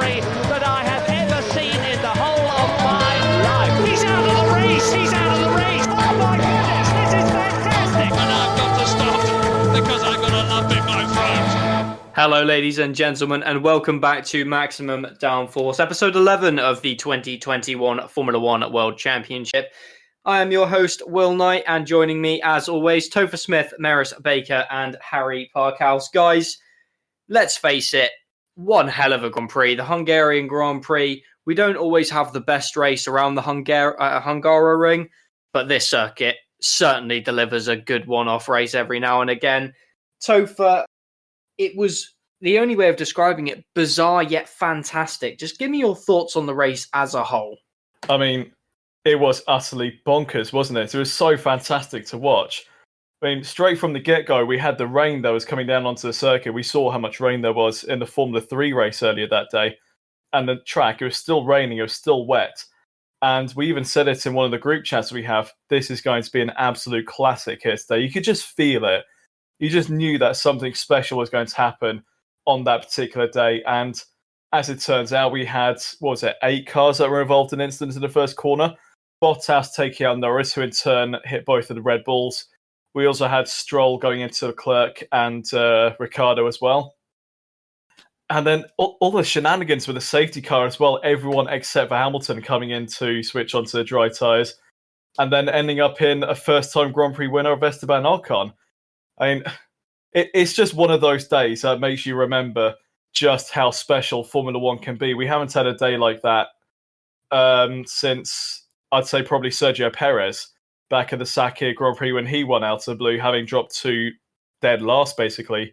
Ferrari that I have ever seen in the whole of my life. He's out of the race! He's out of the race! Oh my goodness, this is fantastic! And I've got to stop because I've got a lump in my throat. Hello, ladies and gentlemen, and welcome back to Maximum Downforce, episode 11 of the 2021 Formula One World Championship. I am your host, Will Knight, and joining me, as always, Topher Smith, Merisse Baker, and Harry Parkhouse. Guys, let's face it, one hell of a Grand Prix. The Hungarian Grand Prix, we don't always have the best race around the Hungaroring, but this circuit certainly delivers a good one-off race every now and again. Topher, it was, the only way of describing it, bizarre yet fantastic. Just give me your thoughts on the race as a whole. I mean, it was utterly bonkers, wasn't it? It was so fantastic to watch. I mean, straight from the get-go, we had the rain that was coming down onto the circuit. We saw how much rain there was in the Formula 3 race earlier that day. And the track, it was still raining, it was still wet. And we even said it in one of the group chats we have, this is going to be an absolute classic here today. You could just feel it. You just knew that something special was going to happen on that particular day. And as it turns out, we had, 8 cars that were involved in incidents in the first corner. Bottas taking out Norris, who in turn hit both of the Red Bulls. We also had Stroll going into Leclerc and Ricciardo as well. And then all the shenanigans with the safety car as well, everyone except for Hamilton coming in to switch onto the dry tyres. And then ending up in a first-time Grand Prix winner of Esteban Ocon. I mean, it's just one of those days that makes you remember just how special Formula One can be. We haven't had a day like that since, I'd say, probably Sergio Perez back at the Sakir Grand Prix when he won out of the blue, having dropped to dead last, basically,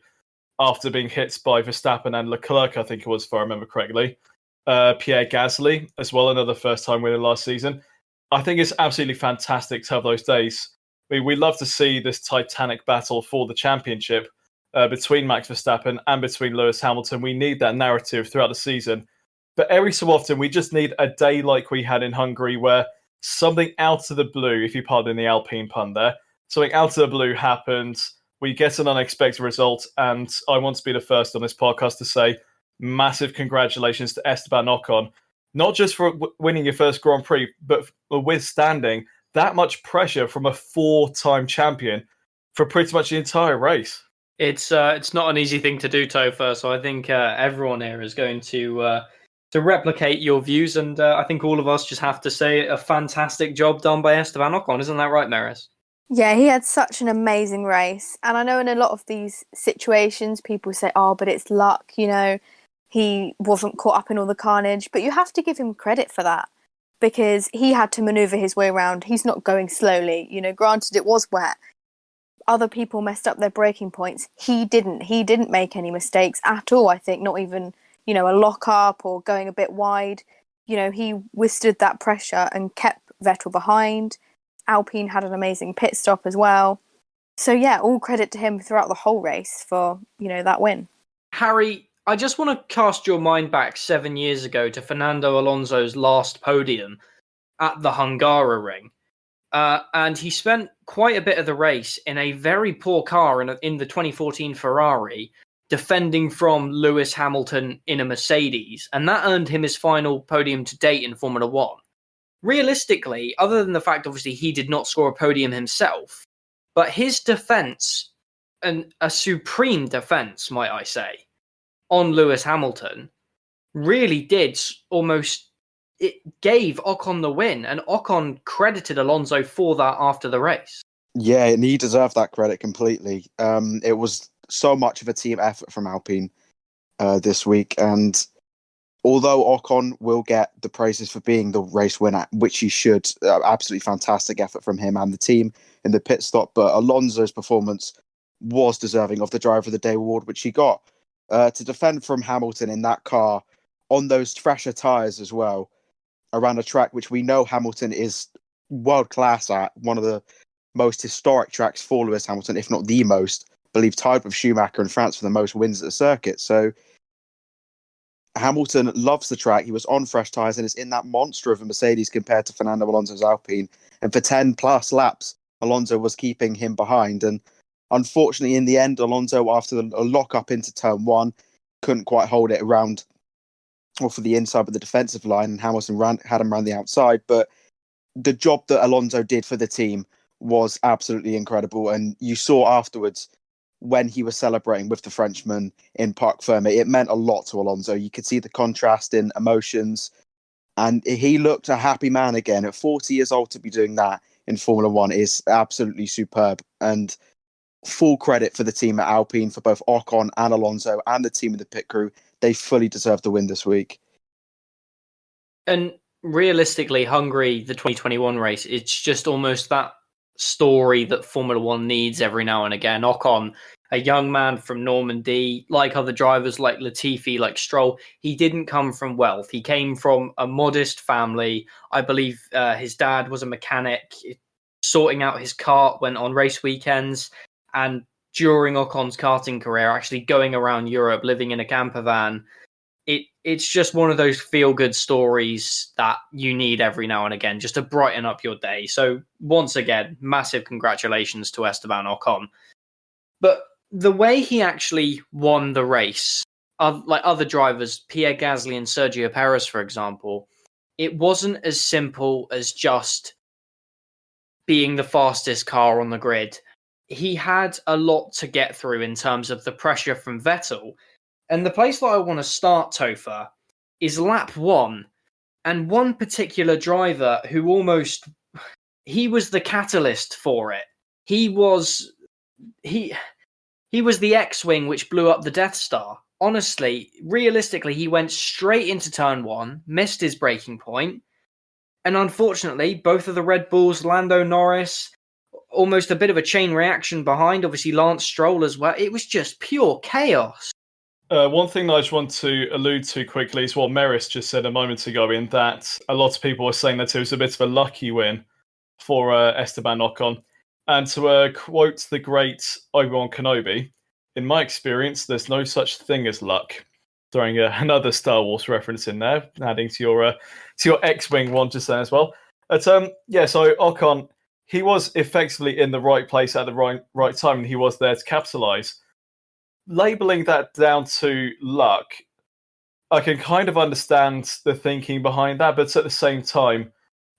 after being hit by Verstappen and Leclerc, I think it was, if I remember correctly. Pierre Gasly, as well, another first-time winner last season. I think it's absolutely fantastic to have those days. I mean, we love to see this titanic battle for the championship between Max Verstappen and between Lewis Hamilton. We need that narrative throughout the season. But every so often, we just need a day like we had in Hungary where something out of the blue, if you pardon the Alpine pun there, something out of the blue happens, we get an unexpected result, and I want to be the first on this podcast to say massive congratulations to Esteban Ocon, not just for winning your first Grand Prix, but for withstanding that much pressure from a 4-time champion for pretty much the entire race. It's not an easy thing to do, Topher, so I think everyone here is going to replicate your views, and I think all of us just have to say a fantastic job done by Esteban Ocon. Isn't that right, Merisse? Yeah, he had such an amazing race. And I know in a lot of these situations, people say, oh, but it's luck, he wasn't caught up in all the carnage. But you have to give him credit for that because he had to manoeuvre his way around. He's not going slowly. Granted, it was wet. Other people messed up their braking points. He didn't. He didn't make any mistakes at all, I think, not even a lock-up or going a bit wide. He withstood that pressure and kept Vettel behind. Alpine had an amazing pit stop as well. So, yeah, all credit to him throughout the whole race for, that win. Harry, I just want to cast your mind back 7 years ago to Fernando Alonso's last podium at the Hungaroring. And he spent quite a bit of the race in a very poor car in the 2014 Ferrari, defending from Lewis Hamilton in a Mercedes, and that earned him his final podium to date in Formula One. Realistically, other than the fact, obviously, he did not score a podium himself, but his defence, and a supreme defence, might I say, on Lewis Hamilton, really did it gave Ocon the win, and Ocon credited Alonso for that after the race. Yeah, and he deserved that credit completely. It was so much of a team effort from Alpine this week, and although Ocon will get the praises for being the race winner, which he should, absolutely fantastic effort from him and the team in the pit stop, but Alonso's performance was deserving of the Driver of the Day award, which he got. To defend from Hamilton in that car, on those fresher tyres as well, around a track which we know Hamilton is world-class at, one of the most historic tracks for Lewis Hamilton, if not the most, I believe tied with Schumacher in France for the most wins at the circuit. So Hamilton loves the track. He was on fresh tyres and is in that monster of a Mercedes compared to Fernando Alonso's Alpine. And for 10 plus laps, Alonso was keeping him behind. And unfortunately, in the end, Alonso, after a lock up into turn one, couldn't quite hold it around or for the inside with the defensive line, and Hamilton had him around the outside. But the job that Alonso did for the team was absolutely incredible. And you saw afterwards when he was celebrating with the Frenchman in Parc Fermé, it meant a lot to Alonso. You could see the contrast in emotions, and he looked a happy man again. At 40 years old, to be doing that in Formula One is absolutely superb. And full credit for the team at Alpine, for both Ocon and Alonso and the team in the pit crew. They fully deserve the win this week. And realistically, Hungary, the 2021 race, it's just almost that story that Formula One needs every now and again. Ocon, a young man from Normandy, like other drivers like Latifi, like Stroll, he didn't come from wealth. He came from a modest family. I believe his dad was a mechanic, sorting out his kart when on race weekends. And during Ocon's karting career, actually going around Europe, living in a camper van. It's just one of those feel-good stories that you need every now and again, just to brighten up your day. So once again, massive congratulations to Esteban Ocon. But the way he actually won the race, like other drivers, Pierre Gasly and Sergio Perez, for example, it wasn't as simple as just being the fastest car on the grid. He had a lot to get through in terms of the pressure from Vettel. And the place that I want to start, Topher, is lap 1. And one particular driver who he was the catalyst for it. He was the X-Wing which blew up the Death Star. Honestly, realistically, he went straight into turn 1, missed his braking point. And unfortunately, both of the Red Bulls, Lando Norris, almost a bit of a chain reaction behind, obviously Lance Stroll as well. It was just pure chaos. One thing that I just want to allude to quickly is what Merisse just said a moment ago, in that a lot of people were saying that it was a bit of a lucky win for Esteban Ocon. And to quote the great Obi-Wan Kenobi, in my experience, there's no such thing as luck. Throwing another Star Wars reference in there, adding to your X-Wing one just then as well. But so Ocon, he was effectively in the right place at the right time, and he was there to capitalise. Labeling that down to luck, I can kind of understand the thinking behind that, but at the same time,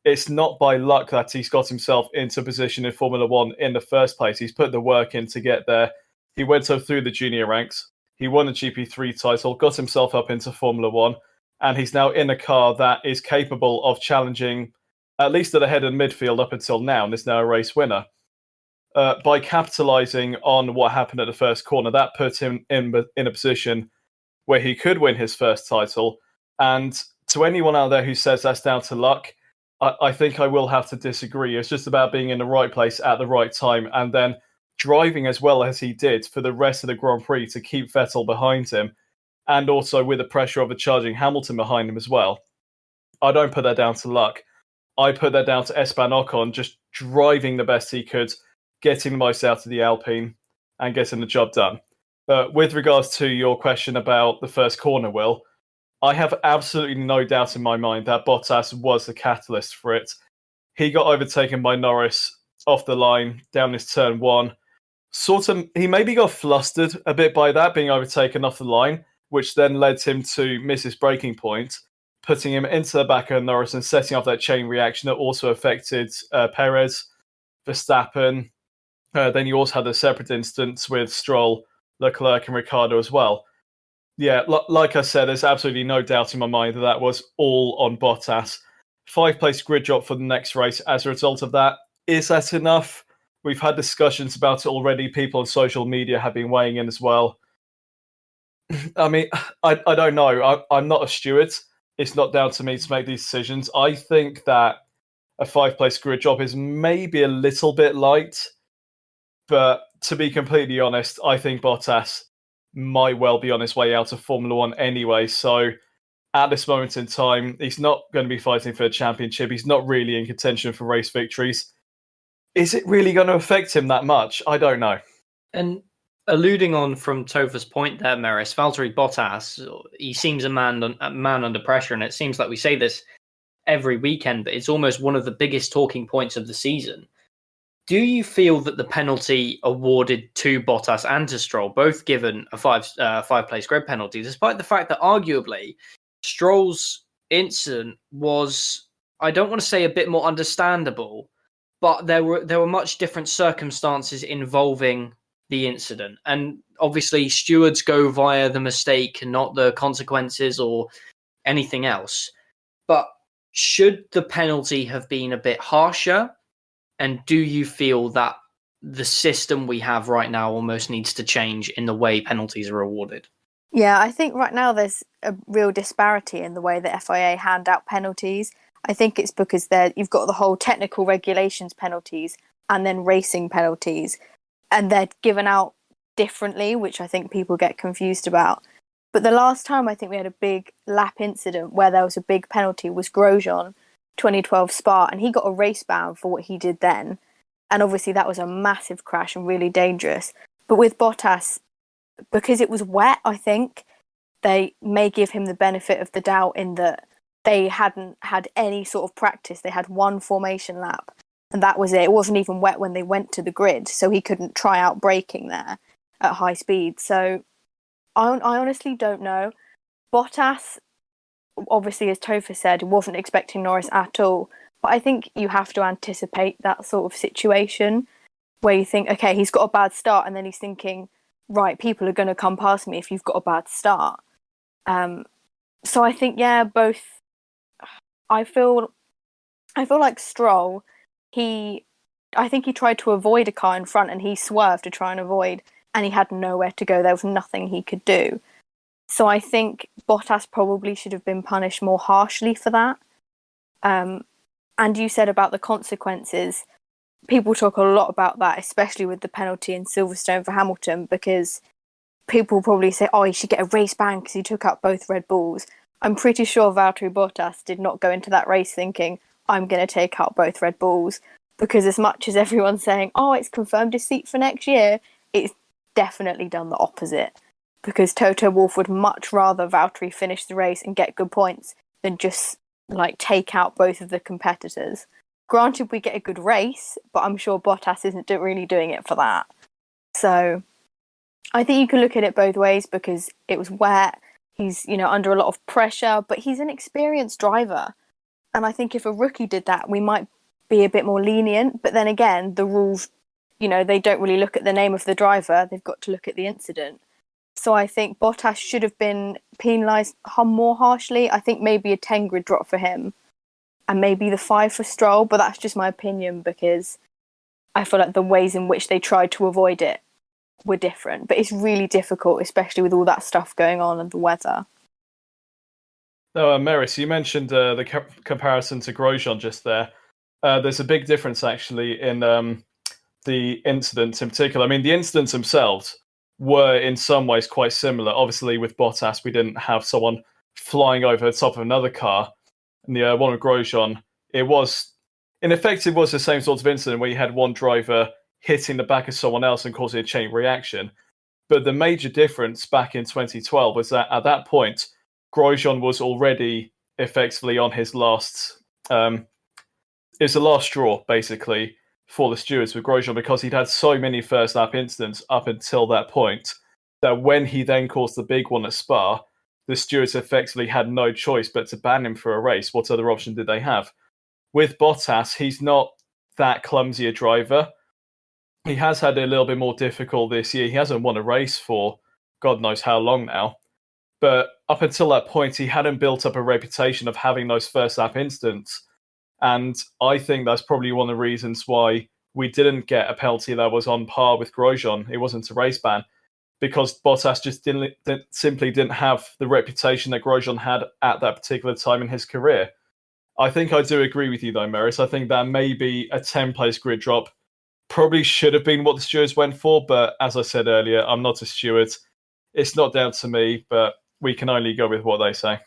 it's not by luck that he's got himself into position in Formula One in the first place. He's put the work in to get there. He went up through the junior ranks. He won a GP3 title, got himself up into Formula One, and he's now in a car that is capable of challenging at least at the head of midfield up until now, and is now a race winner. By capitalising on what happened at the first corner, that put him in a position where he could win his first title. And to anyone out there who says that's down to luck, I think I will have to disagree. It's just about being in the right place at the right time, and then driving as well as he did for the rest of the Grand Prix to keep Vettel behind him, and also with the pressure of a charging Hamilton behind him as well. I don't put that down to luck. I put that down to Esteban Ocon just driving the best he could, getting the most out of the Alpine, and getting the job done. But with regards to your question about the first corner, Will, I have absolutely no doubt in my mind that Bottas was the catalyst for it. He got overtaken by Norris off the line, down his turn 1. He maybe got flustered a bit by that, being overtaken off the line, which then led him to miss his braking point, putting him into the back of Norris and setting off that chain reaction that also affected Perez, Verstappen. Then you also had a separate instance with Stroll, Leclerc and Ricciardo as well. Yeah, like I said, there's absolutely no doubt in my mind that was all on Bottas. 5-place grid drop for the next race as a result of that. Is that enough? We've had discussions about it already. People on social media have been weighing in as well. I mean, I don't know. I'm not a steward. It's not down to me to make these decisions. I think that a 5-place grid drop is maybe a little bit light. But to be completely honest, I think Bottas might well be on his way out of Formula One anyway. So at this moment in time, he's not going to be fighting for a championship. He's not really in contention for race victories. Is it really going to affect him that much? I don't know. And alluding on from Topher's point there, Merisse, Valtteri Bottas, he seems a man under pressure, and it seems like we say this every weekend, but it's almost one of the biggest talking points of the season. Do you feel that the penalty awarded to Bottas and to Stroll, both given a five-place grid penalty, despite the fact that arguably Stroll's incident was, I don't want to say a bit more understandable, but there were much different circumstances involving the incident. And obviously stewards go via the mistake and not the consequences or anything else. But should the penalty have been a bit harsher? And do you feel that the system we have right now almost needs to change in the way penalties are awarded? Yeah, I think right now there's a real disparity in the way that FIA hand out penalties. I think it's because you've got the whole technical regulations penalties and then racing penalties, and they're given out differently, which I think people get confused about. But the last time I think we had a big lap incident where there was a big penalty was Grosjean, 2012 Spa, and he got a race ban for what he did then. And obviously that was a massive crash and really dangerous. But with Bottas, because it was wet, I think they may give him the benefit of the doubt in that they hadn't had any sort of practice. They had one formation lap, and that was it. It wasn't even wet when they went to the grid, so he couldn't try out braking there at high speed. So I honestly don't know. Bottas, obviously, as Topher said, wasn't expecting Norris at all. But I think you have to anticipate that sort of situation where you think, okay, he's got a bad start, and then he's thinking, right, people are going to come past me if you've got a bad start. So I think, yeah, both. I feel like Stroll, I think he tried to avoid a car in front and he swerved to try and avoid, and he had nowhere to go. There was nothing he could do. So I think Bottas probably should have been punished more harshly for that. And you said about the consequences. People talk a lot about that, especially with the penalty in Silverstone for Hamilton, because people probably say, oh, he should get a race ban because he took out both Red Bulls. I'm pretty sure Valtteri Bottas did not go into that race thinking, I'm going to take out both Red Bulls, because as much as everyone's saying, oh, it's confirmed his seat for next year, it's definitely done the opposite, because Toto Wolff would much rather Valtteri finish the race and get good points than just take out both of the competitors. Granted, we get a good race, but I'm sure Bottas isn't really doing it for that. So I think you can look at it both ways, because it was wet. He's, under a lot of pressure, but he's an experienced driver. And I think if a rookie did that, we might be a bit more lenient. But then again, the rules, they don't really look at the name of the driver. They've got to look at the incident. So I think Bottas should have been penalised more harshly. I think maybe a 10 grid drop for him and maybe the 5 for Stroll. But that's just my opinion, because I feel like the ways in which they tried to avoid it were different. But it's really difficult, especially with all that stuff going on and the weather. Merisse, you mentioned the comparison to Grosjean just there. There's a big difference, actually, in the incidents in particular. I mean, the incidents themselves were in some ways quite similar. Obviously, with Bottas, we didn't have someone flying over the top of another car. And the one with Grosjean, it was the same sort of incident where you had one driver hitting the back of someone else and causing a chain reaction. But the major difference back in 2012 was that at that point, Grosjean was already effectively on his last... it's the last straw, basically, for the stewards with Grosjean, because he'd had so many first lap incidents up until that point that when he then caused the big one at Spa, the stewards effectively had no choice but to ban him for a race. What other option did they have? With Bottas, he's not that clumsy a driver. He has had a little bit more difficult this year. He hasn't won a race for God knows how long now. But up until that point, he hadn't built up a reputation of having those first lap incidents. And I think that's probably one of the reasons why we didn't get a penalty that was on par with Grosjean. It wasn't a race ban, because Bottas just simply didn't have the reputation that Grosjean had at that particular time in his career. I think I do agree with you, though, Merisse. I think that maybe a 10-place grid drop probably should have been what the stewards went for. But as I said earlier, I'm not a steward. It's not down to me, but we can only go with what they say.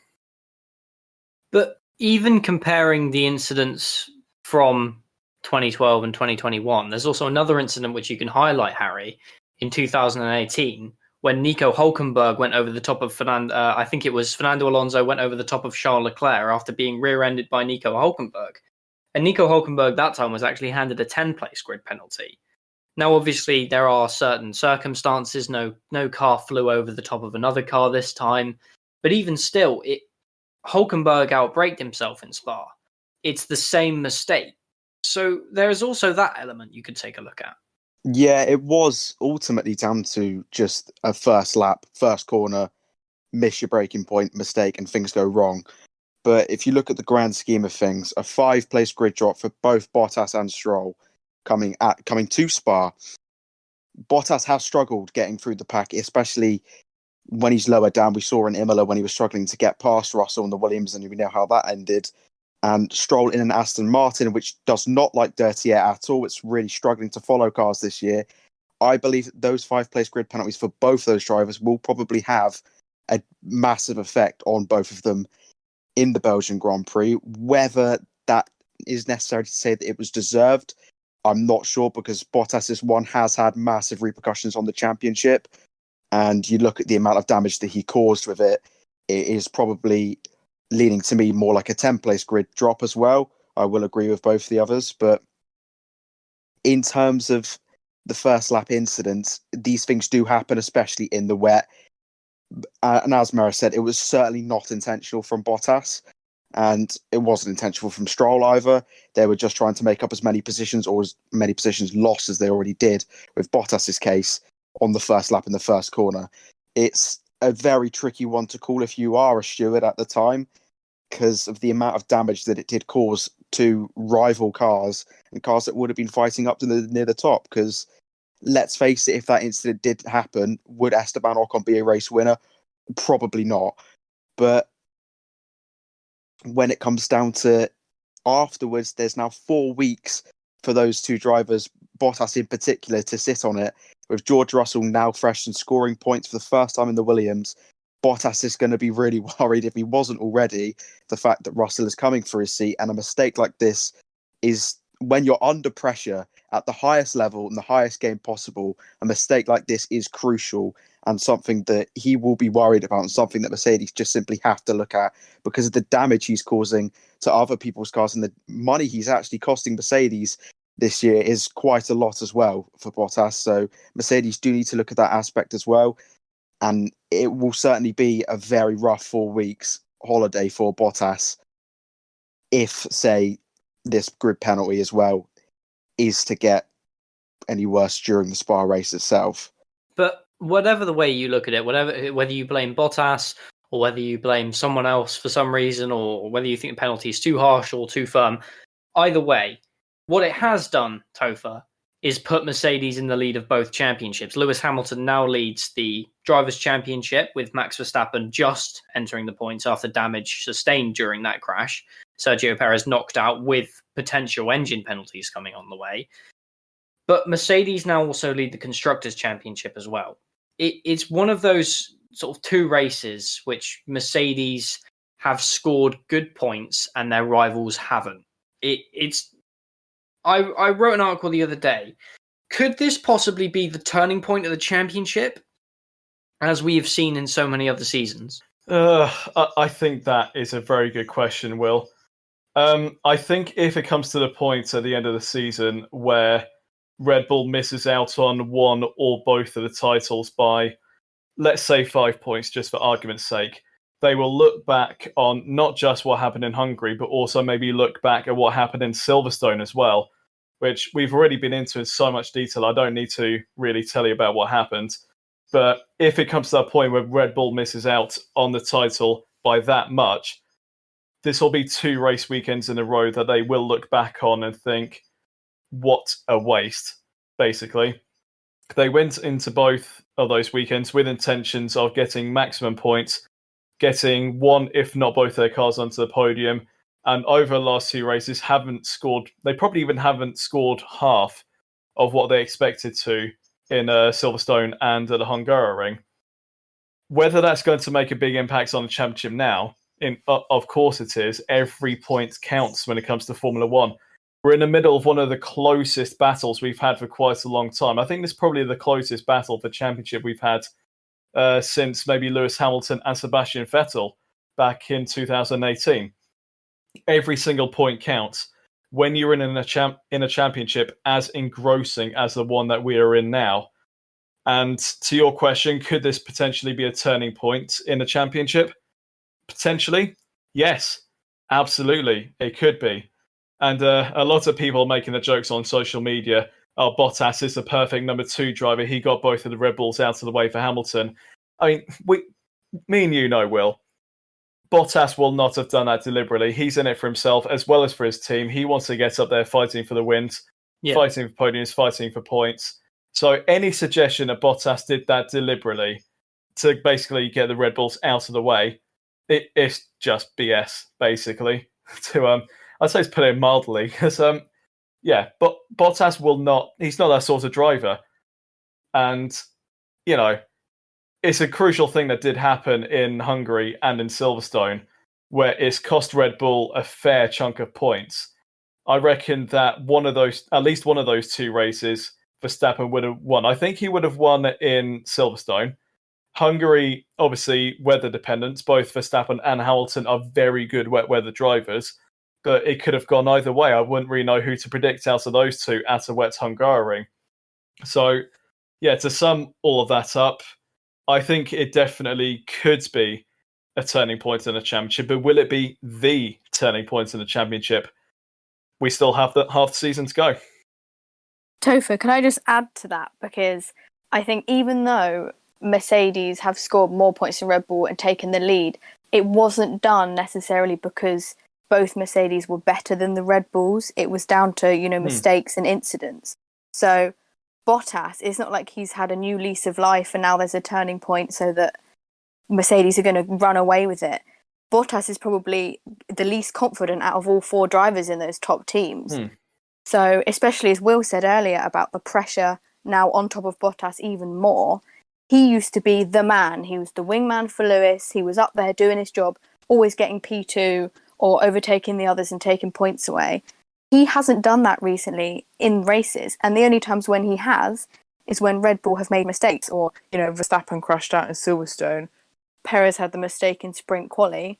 But even comparing the incidents from 2012 and 2021, there's also another incident which you can highlight, Harry, in 2018, when Nico Hülkenberg went over the top of I think it was Fernando Alonso went over the top of Charles Leclerc after being rear-ended by Nico Hülkenberg. And Nico Hülkenberg that time was actually handed a 10-place grid penalty. Now, obviously, there are certain circumstances. No car flew over the top of another car this time. But even still, Hulkenberg outbraked himself in Spa. It's the same mistake. So there's also that element you could take a look at. Yeah, it was ultimately down to just a first lap, first corner, miss your braking point, mistake, and things go wrong. But if you look at the grand scheme of things, a 5-place grid drop for both Bottas and Stroll coming to Spa. Bottas has struggled getting through the pack, especially when he's lower down. We saw in Imola when he was struggling to get past Russell and the Williams, and we know how that ended. And Stroll in an Aston Martin, which does not like dirty air at all. It's really struggling to follow cars this year. I believe that those 5-place grid penalties for both those drivers will probably have a massive effect on both of them in the Belgian Grand Prix. Whether that is necessary to say that it was deserved, I'm not sure, because Bottas's one has had massive repercussions on the championship. And you look at the amount of damage that he caused with it, it is probably leaning to me more like a 10-place grid drop as well. I will agree with both the others. But in terms of the first lap incidents, these things do happen, especially in the wet. And as Merisse said, it was certainly not intentional from Bottas. And it wasn't intentional from Stroll either. They were just trying to make up as many positions or as many positions lost as they already did with Bottas's case on the first lap in the first corner. It's a very tricky one to call if you are a steward at the time, because of the amount of damage that it did cause to rival cars and cars that would have been fighting up to near the top. Because let's face it, if that incident did happen, would Esteban Ocon be a race winner? Probably not. But when it comes down to afterwards, there's now 4 weeks for those two drivers, Bottas in particular, to sit on it. With George Russell now fresh and scoring points for the first time in the Williams, Bottas is going to be really worried, if he wasn't already, the fact that Russell is coming for his seat. And a mistake like this is, when you're under pressure at the highest level and the highest game possible, a mistake like this is crucial and something that he will be worried about, and something that Mercedes just simply have to look at, because of the damage he's causing to other people's cars and the money he's actually costing Mercedes this year is quite a lot as well for Bottas. So Mercedes do need to look at that aspect as well. And it will certainly be a very rough 4 weeks holiday for Bottas if, say, this grid penalty as well is to get any worse during the Spa race itself. But whatever the way you look at it, whether you blame Bottas or whether you blame someone else for some reason, or whether you think the penalty is too harsh or too firm, either way, what it has done, Topher, is put Mercedes in the lead of both championships. Lewis Hamilton now leads the Drivers' Championship, with Max Verstappen just entering the points after damage sustained during that crash. Sergio Perez knocked out with potential engine penalties coming on the way. But Mercedes now also lead the Constructors' Championship as well. It's one of those sort of two races which Mercedes have scored good points and their rivals haven't. I wrote an article the other day. Could this possibly be the turning point of the championship, as we have seen in so many other seasons? I think that is a very good question, Will. I think if it comes to the point at the end of the season where Red Bull misses out on one or both of the titles by, let's say, 5 points, just for argument's sake, they will look back on not just what happened in Hungary, but also maybe look back at what happened in Silverstone as well, which we've already been into in so much detail. I don't need to really tell you about what happened. But if it comes to that point where Red Bull misses out on the title by that much, this will be 2 race weekends in a row that they will look back on and think, what a waste, basically. They went into both of those weekends with intentions of getting maximum points, getting one, if not both their cars onto the podium, and over the last 2 races haven't scored. They probably even haven't scored half of what they expected to in Silverstone and at the Hungaroring. Whether that's going to make a big impact on the championship now, of course it is. Every point counts when it comes to Formula One. We're in the middle of one of the closest battles we've had for quite a long time. I think this is probably the closest battle for championship we've had since maybe Lewis Hamilton and Sebastian Vettel back in 2018. Every single point counts when you're in a championship as engrossing as the one that we are in now. And to your question, could this potentially be a turning point in the championship? Potentially. Yes, absolutely, it could be. And a lot of people making the jokes on social media. Oh, Bottas is the perfect number 2 driver. He got both of the Red Bulls out of the way for Hamilton. I mean, me and you know, Will, Bottas will not have done that deliberately. He's in it for himself as well as for his team. He wants to get up there fighting for the wins, fighting for podiums, fighting for points. So any suggestion that Bottas did that deliberately to basically get the Red Bulls out of the way, it's just BS, basically. I'd say to put it mildly, because but Bottas will not. He's not that sort of driver, and it's a crucial thing that did happen in Hungary and in Silverstone, where it's cost Red Bull a fair chunk of points. I reckon that at least one of those 2 races, Verstappen would have won. I think he would have won in Silverstone. Hungary, obviously, weather dependent. Both Verstappen and Hamilton are very good wet weather drivers, but it could have gone either way. I wouldn't really know who to predict out of those 2 at a wet Hungaroring. So, to sum all of that up, I think it definitely could be a turning point in the championship, but will it be the turning point in the championship? We still have half the season to go. Topher, can I just add to that? Because I think even though Mercedes have scored more points than Red Bull and taken the lead, it wasn't done necessarily because both Mercedes were better than the Red Bulls. It was down to, mistakes and incidents. So Bottas, it's not like he's had a new lease of life and now there's a turning point so that Mercedes are going to run away with it. Bottas is probably the least confident out of all 4 drivers in those top teams. So especially as Will said earlier about the pressure now on top of Bottas even more, he used to be the man. He was the wingman for Lewis. He was up there doing his job, always getting P2 or overtaking the others and taking points away. He hasn't done that recently in races, and the only times when he has is when Red Bull have made mistakes, or Verstappen crashed out in Silverstone, Perez had the mistake in sprint quali.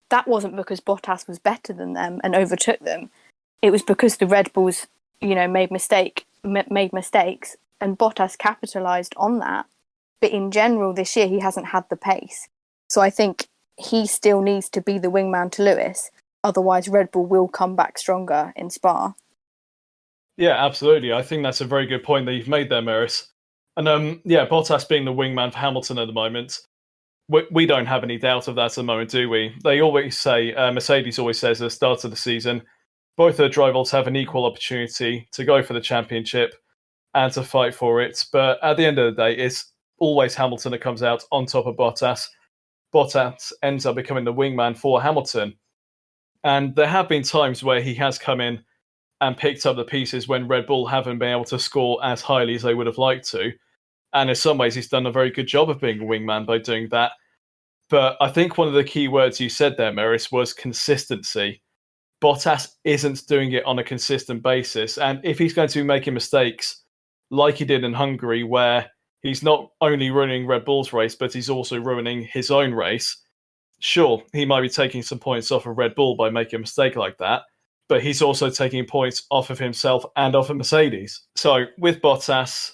That wasn't because Bottas was better than them and overtook them. It was because the Red Bulls, made mistakes, and Bottas capitalised on that. But in general, this year he hasn't had the pace, so I think he still needs to be the wingman to Lewis. Otherwise, Red Bull will come back stronger in Spa. Yeah, absolutely. I think that's a very good point that you've made there, Merisse. And Bottas being the wingman for Hamilton at the moment, we don't have any doubt of that at the moment, do we? They always say, Mercedes always says at the start of the season, both their drivers have an equal opportunity to go for the championship and to fight for it. But at the end of the day, it's always Hamilton that comes out on top of Bottas. Bottas ends up becoming the wingman for Hamilton. And there have been times where he has come in and picked up the pieces when Red Bull haven't been able to score as highly as they would have liked to. And in some ways, he's done a very good job of being a wingman by doing that. But I think one of the key words you said there, Merisse, was consistency. Bottas isn't doing it on a consistent basis. And if he's going to be making mistakes like he did in Hungary, where he's not only ruining Red Bull's race, but he's also ruining his own race, sure, he might be taking some points off of Red Bull by making a mistake like that, but he's also taking points off of himself and off of Mercedes. So with Bottas,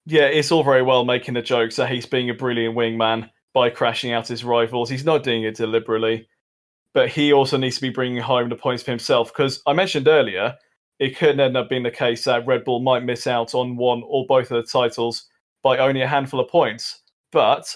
it's all very well making the jokes that he's being a brilliant wingman by crashing out his rivals. He's not doing it deliberately, but he also needs to be bringing home the points for himself, because I mentioned earlier, it could end up being the case that Red Bull might miss out on one or both of the titles by only a handful of points. But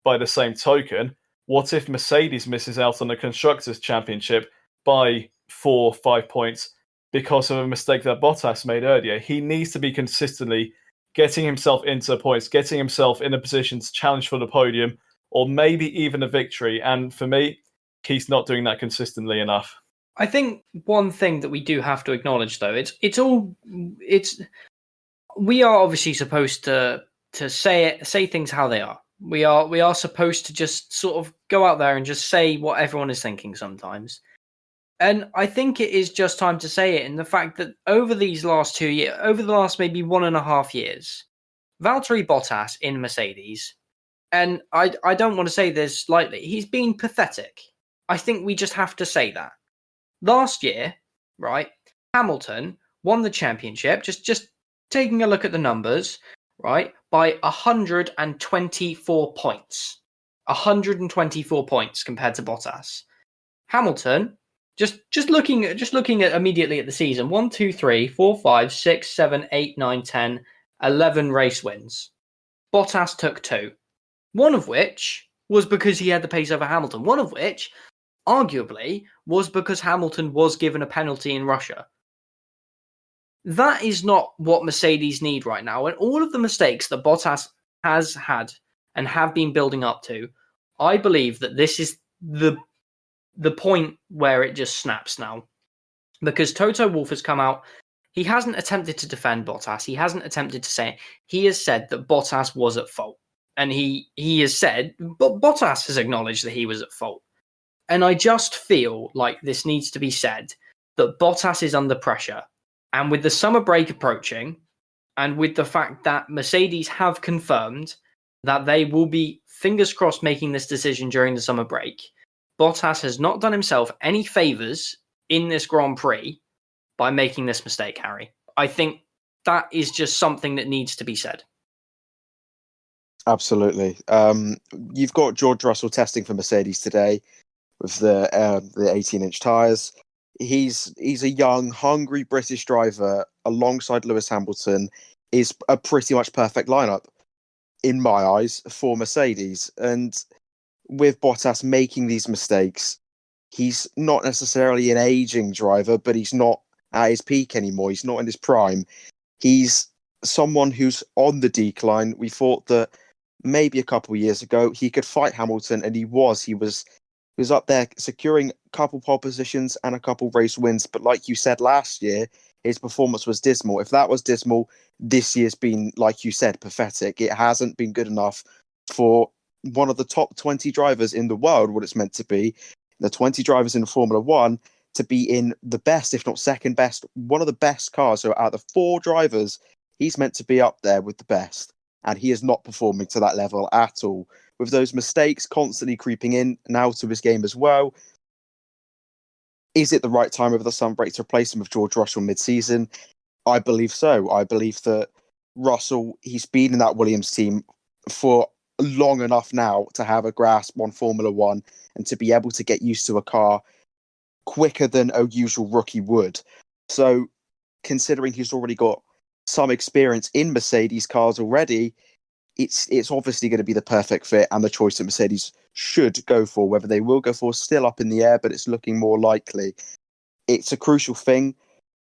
by the same token, what if Mercedes misses out on the Constructors' Championship by 4 or 5 points because of a mistake that Bottas made earlier? He needs to be consistently getting himself into points, getting himself in a position to challenge for the podium, or maybe even a victory. And for me, he's not doing that consistently enough. I think one thing that we do have to acknowledge, though, we are obviously supposed to say things how they are. We are supposed to just sort of go out there and just say what everyone is thinking sometimes. And I think it is just time to say it in the fact that over these last 2 years, over the last maybe 1.5 years, Valtteri Bottas in Mercedes, and I don't want to say this lightly, he's been pathetic. I think we just have to say that. Last year, right, Hamilton won the championship, just taking a look at the numbers, right, by 124 points. 124 points compared to Bottas. Hamilton, just looking at immediately at the season, 1, 2, 3, 4, 5, 6, 7, 8, 9, 10, 11 race wins. Bottas took 2. One of which was because he had the pace over Hamilton. One of which, arguably, was because Hamilton was given a penalty in Russia. That is not what Mercedes need right now. And all of the mistakes that Bottas has had and have been building up to, I believe that this is the point where it just snaps now. Because Toto Wolff has come out. He hasn't attempted to defend Bottas. He hasn't attempted to say it. He has said that Bottas was at fault. And he has said, but Bottas has acknowledged that he was at fault. And I just feel like this needs to be said, that Bottas is under pressure. And with the summer break approaching, and with the fact that Mercedes have confirmed that they will be, fingers crossed, making this decision during the summer break, Bottas has not done himself any favours in this Grand Prix by making this mistake, Harry. I think that is just something that needs to be said. Absolutely. You've got George Russell testing for Mercedes today with the 18-inch tyres. He's a young, hungry British driver alongside Lewis Hamilton. Is a pretty much perfect lineup, in my eyes, for Mercedes. And with Bottas making these mistakes, he's not necessarily an aging driver, but he's not at his peak anymore. He's not in his prime. He's someone who's on the decline. We thought that maybe a couple of years ago he could fight Hamilton, and he was up there securing a couple pole positions and a couple race wins. But like you said last year, his performance was dismal. If that was dismal, this year's been, like you said, pathetic. It hasn't been good enough for one of the top 20 drivers in the world, what it's meant to be, the 20 drivers in Formula One, to be in the best, if not second best, one of the best cars. So out of the 4 drivers, he's meant to be up there with the best. And he is not performing to that level at all. With those mistakes constantly creeping in now to his game as well, is it the right time over the summer break to replace him with George Russell mid-season? I believe so. I believe that Russell, he's been in that Williams team for long enough now to have a grasp on Formula One and to be able to get used to a car quicker than a usual rookie would. So, considering he's already got some experience in Mercedes cars already, it's obviously going to be the perfect fit and the choice that Mercedes should go for. Whether they will go for, still up in the air, but it's looking more likely. It's a crucial thing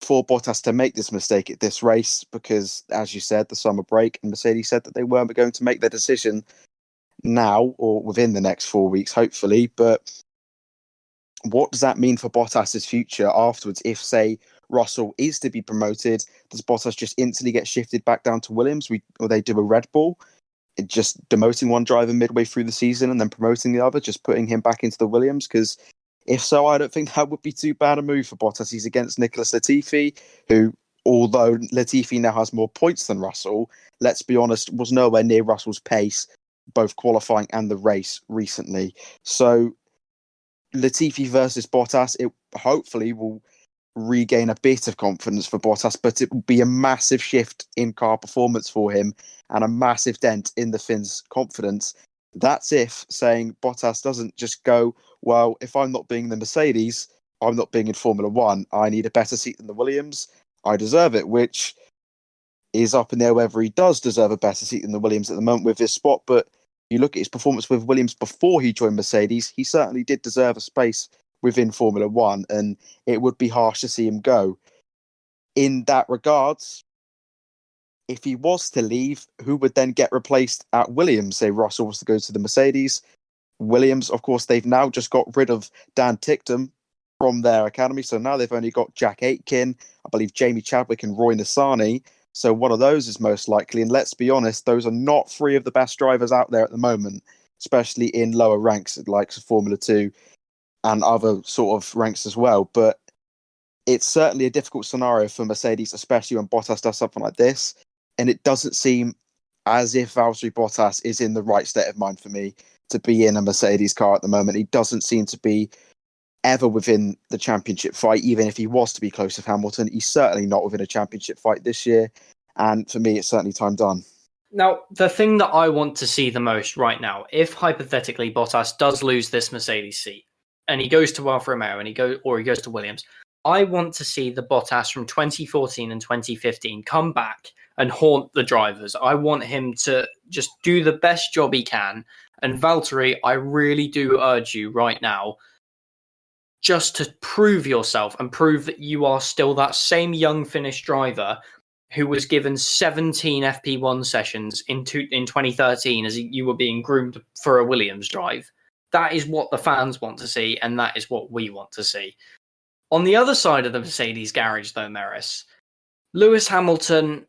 for Bottas to make this mistake at this race because, as you said, the summer break, and Mercedes said that they weren't going to make their decision now or within the next 4 weeks, hopefully. But what does that mean for Bottas's future afterwards? If, say, Russell is to be promoted, does Bottas just instantly get shifted back down to Williams? Or they do a Red Bull, just demoting one driver midway through the season and then promoting the other, just putting him back into the Williams? Because if so, I don't think that would be too bad a move for Bottas. He's against Nicholas Latifi, who, although Latifi now has more points than Russell, let's be honest, was nowhere near Russell's pace, both qualifying and the race recently. So Latifi versus Bottas, it hopefully will regain a bit of confidence for Bottas, but it will be a massive shift in car performance for him and a massive dent in the Finns' confidence. That's if saying Bottas doesn't just go, well, if I'm not being the Mercedes, I'm not being in Formula One. I need a better seat than the Williams. I deserve it, which is up in there whether he does deserve a better seat than the Williams at the moment with his spot. But you look at his performance with Williams before he joined Mercedes, he certainly did deserve a space within Formula One, and it would be harsh to see him go. In that regards, if he was to leave, who would then get replaced at Williams? Say Russell was to go to the Mercedes. Williams, of course, they've now just got rid of Dan Ticktum from their academy, so now they've only got Jack Aitken, I believe Jamie Chadwick and Roy Nissany. So one of those is most likely, and let's be honest, those are not 3 of the best drivers out there at the moment, especially in lower ranks like Formula 2 and other sort of ranks as well. But it's certainly a difficult scenario for Mercedes, especially when Bottas does something like this. And it doesn't seem as if Valtteri Bottas is in the right state of mind for me to be in a Mercedes car at the moment. He doesn't seem to be ever within the championship fight, even if he was to be close to Hamilton. He's certainly not within a championship fight this year. And for me, it's certainly time done. Now, the thing that I want to see the most right now, if hypothetically Bottas does lose this Mercedes seat, and he goes to Alfa Romeo and he goes to Williams. I want to see the Bottas from 2014 and 2015 come back and haunt the drivers. I want him to just do the best job he can. And Valtteri, I really do urge you right now just to prove yourself and prove that you are still that same young Finnish driver who was given 17 FP1 sessions in 2013 as you were being groomed for a Williams drive. That is what the fans want to see, and that is what we want to see. On the other side of the Mercedes garage, though, Merisse, Lewis Hamilton,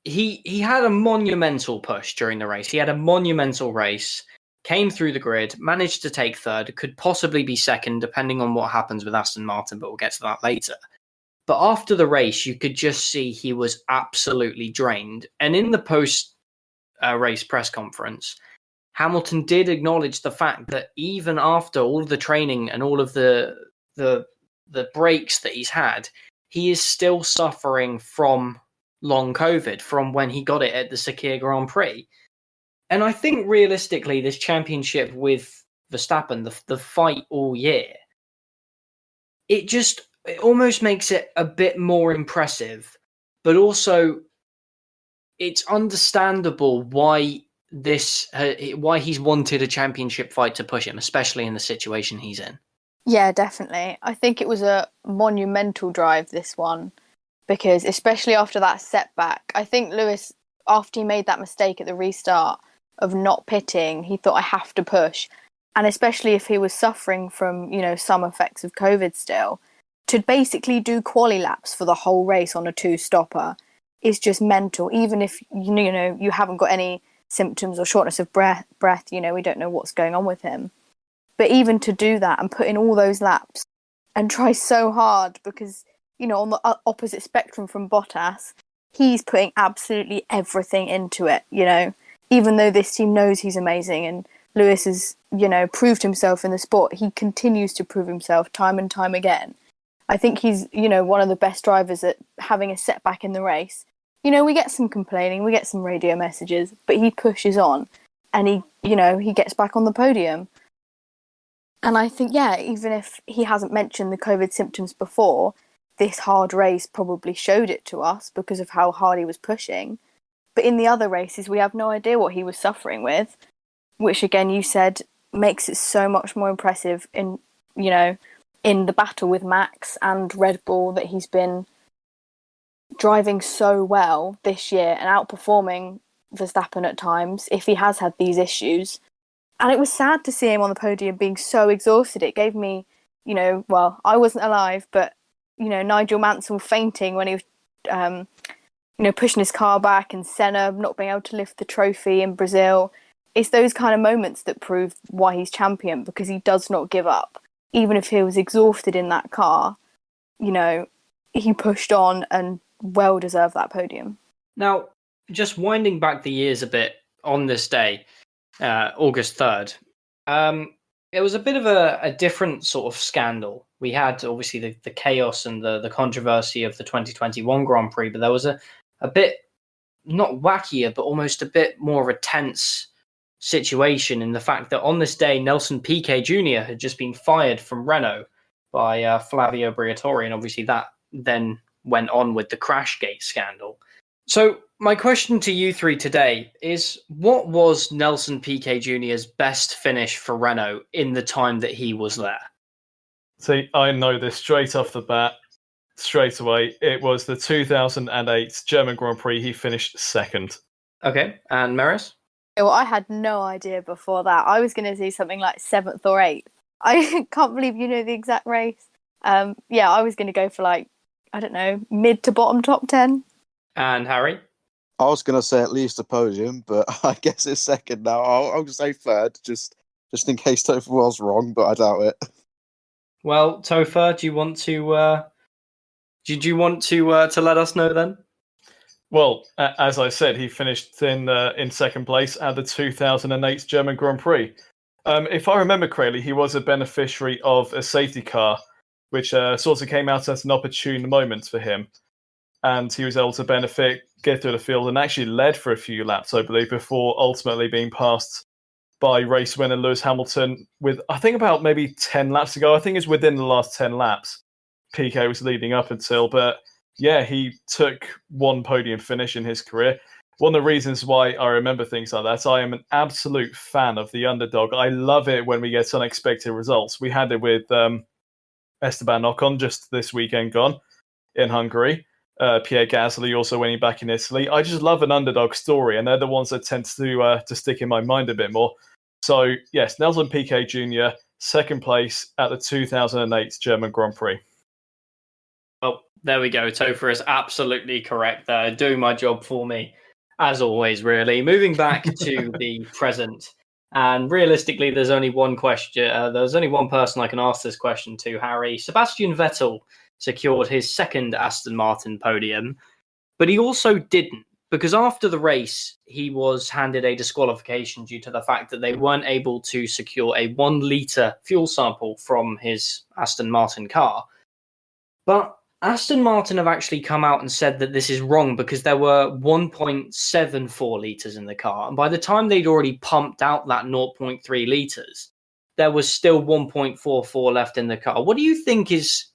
he had a monumental push during the race. He had a monumental race, came through the grid, managed to take third, could possibly be second, depending on what happens with Aston Martin, but we'll get to that later. But after the race, you could just see he was absolutely drained. And in the post-race press conference, Hamilton did acknowledge the fact that even after all of the training and all of the breaks that he's had, he is still suffering from long COVID from when he got it at the Sakir Grand Prix. And I think realistically, this championship with Verstappen, the fight all year, it almost makes it a bit more impressive, but also it's understandable why he's wanted a championship fight to push him, especially in the situation he's in. Yeah, definitely. I think it was a monumental drive, this one, because especially after that setback, I think Lewis, after he made that mistake at the restart of not pitting, he thought, I have to push. And especially if he was suffering from, some effects of COVID still, to basically do quali laps for the whole race on a 2-stopper is just mental. Even if, you haven't got any symptoms or shortness of breath, we don't know what's going on with him. But even to do that and put in all those laps and try so hard because, on the opposite spectrum from Bottas, he's putting absolutely everything into it, Even though this team knows he's amazing and Lewis has, proved himself in the sport, he continues to prove himself time and time again. I think he's, one of the best drivers at having a setback in the race. We get some complaining, we get some radio messages, but he pushes on and he gets back on the podium. And I think, even if he hasn't mentioned the COVID symptoms before, this hard race probably showed it to us because of how hard he was pushing. But in the other races, we have no idea what he was suffering with, which, again, you said makes it so much more impressive in the battle with Max and Red Bull that he's been driving so well this year and outperforming Verstappen at times if he has had these issues. And it was sad to see him on the podium being so exhausted. It gave me, I wasn't alive, but, Nigel Mansell fainting when he was, pushing his car back and Senna not being able to lift the trophy in Brazil. It's those kind of moments that prove why he's champion, because he does not give up. Even if he was exhausted in that car, he pushed on and well deserved that podium. Now, just winding back the years a bit on this day, August 3rd, it was a bit of a different sort of scandal. We had obviously the chaos and the controversy of the 2021 Grand Prix, but there was a bit not wackier, but almost a bit more of a tense situation in the fact that on this day, Nelson Piquet Jr. had just been fired from Renault by Flavio Briatore, and obviously that then went on with the Crashgate scandal. So my question to you three today is, what was Nelson Piquet Jr.'s best finish for Renault in the time that he was there? See, I know this straight off the bat, straight away. It was the 2008 German Grand Prix. He finished second. Okay, and Merisse? Well, I had no idea before that. I was going to see something like 7th or 8th. I can't believe you know the exact race. I was going to go for mid to bottom top 10. And Harry? I was going to say at least a podium, but I guess it's second now. I'll say third, just in case Topher was wrong, but I doubt it. Well, Topher, do you want to let us know then? Well, as I said, he finished in second place at the 2008 German Grand Prix. If I remember correctly, he was a beneficiary of a safety car, which sort of came out at an opportune moment for him. And he was able to get through the field and actually led for a few laps, I believe, before ultimately being passed by race winner Lewis Hamilton with, I think, about maybe 10 laps ago. I think it's within the last 10 laps. PK was leading up until, but yeah, he took one podium finish in his career. One of the reasons why I remember things like that, I am an absolute fan of the underdog. I love it when we get unexpected results. We had it with Esteban Ocon just this weekend gone in Hungary. Pierre Gasly also winning back in Italy. I just love an underdog story, and they're the ones that tend to stick in my mind a bit more. So, yes, Nelson Piquet Jr., second place at the 2008 German Grand Prix. Oh, there we go. Topher is absolutely correct there. Doing my job for me, as always, really. Moving back to the present. And realistically, there's only one question. There's only one person I can ask this question to, Harry. Sebastian Vettel secured his second Aston Martin podium, but he also didn't, because after the race, he was handed a disqualification due to the fact that they weren't able to secure a 1 litre fuel sample from his Aston Martin car. But Aston Martin have actually come out and said that this is wrong because there were 1.74 litres in the car. And by the time they'd already pumped out that 0.3 litres, there was still 1.44 left in the car. What do you think is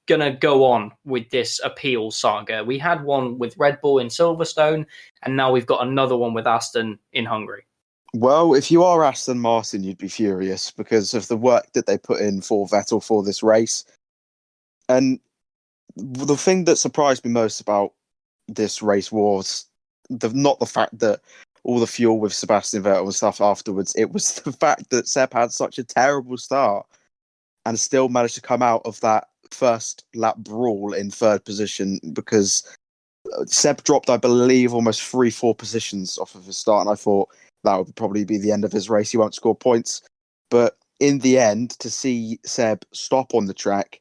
going to go on with this appeal saga? We had one with Red Bull in Silverstone, and now we've got another one with Aston in Hungary. Well, if you are Aston Martin, you'd be furious because of the work that they put in for Vettel for this race. And the thing that surprised me most about this race was not the fact that all the fuel with Sebastian Vettel and stuff afterwards. It was the fact that Seb had such a terrible start and still managed to come out of that first lap brawl in third position, because Seb dropped, I believe, almost 3-4 positions off of his start, and I thought that would probably be the end of his race. He won't score points. But in the end, to see Seb stop on the track